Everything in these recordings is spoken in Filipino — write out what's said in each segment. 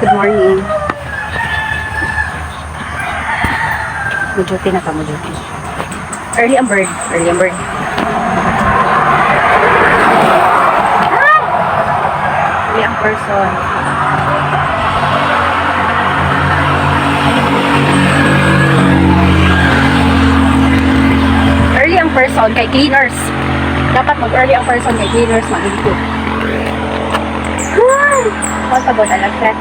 Good morning. Mujuti na ka, mujuti. Early ang bird. Early ang bird. Early ang person. Early ang person kay cleaners. Dapat mag-early ang person kay cleaners mag-input. What about alas 7?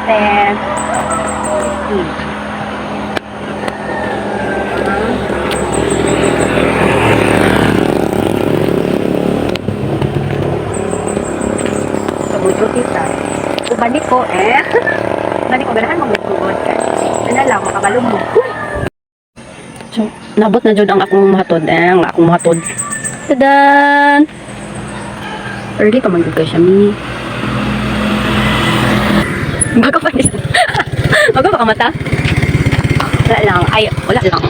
Sabudyo kita. Balik ko balik ko ganahan magtugod ka. Ano lang, makabalong mo. So, nabot na dyan ang akong mahatod. Ang akong mahatod. Tadan! Early ka mag-dugay siya, Mi. Bago pa rin. Bago pa ka mata? Wala lang. Ay, wala lang.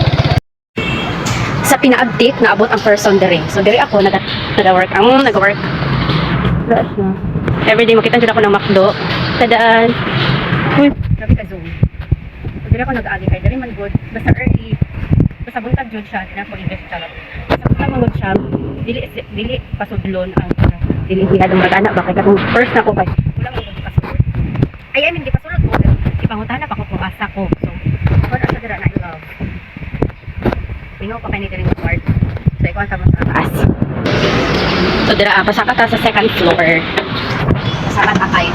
Sa pina-update, naabot ang person dere. So, dere ako, nag-work. Nag-work. Wala siya. Everyday, makita dyan ako ng McDo. Tadaan. Uy, grabe ka zoom. So, dere ako nag-agi kay dere man good. Basta early. Basta buntag dyan siya. Tinan ko English siya. Basta buntag man good siya. Dili pasudlon ang dili hinadong mag-anak. Bakit akong first na ko kay wala mo good pasudlon. Ay, I mean, di pasulod ko. Ipangutan na pa ko kung asa ko. So, wala sa dira na i-love. Pingaw pa kayo nito rin part. So, ikaw ang tama sa taas. So, dira, pasaka ta sa second floor. Pasaka ta kayo.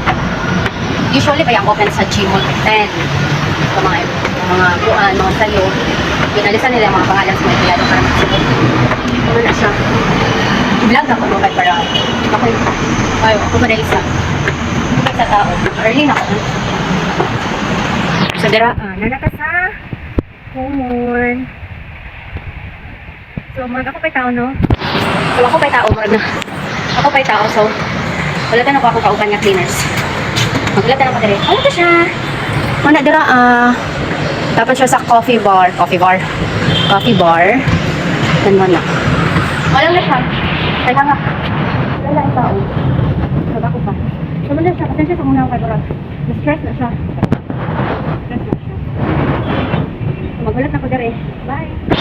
Usually, kaya ang open sa gym mo 10. So, mga buwan, mga sayo. Pinalisan nila yung mga pangalan sa mga piyado para magsulod. Ano na siya? I-vlog na ko mo para ako ba na isa? Sa tao. Early na ako. So, dira, nanaka sa kumon. So, marag ako pa'y tao, no? So, ako pa'y tao, marag na. Ako pa'y tao, so, wala na ako kauban nga cleaners. Maglat na ako diri. Ano to siya? Mana dira, dapat siya sa coffee bar. Coffee bar. Yan mo na. Wala na siya. Kaya nga. Wala na ang tao. Sabi ako pa. So, wala siya. Pasensya sa muna ako kay Barag. Na-stress na siya. Stress na siya. So, magulat na ko diri. Bye!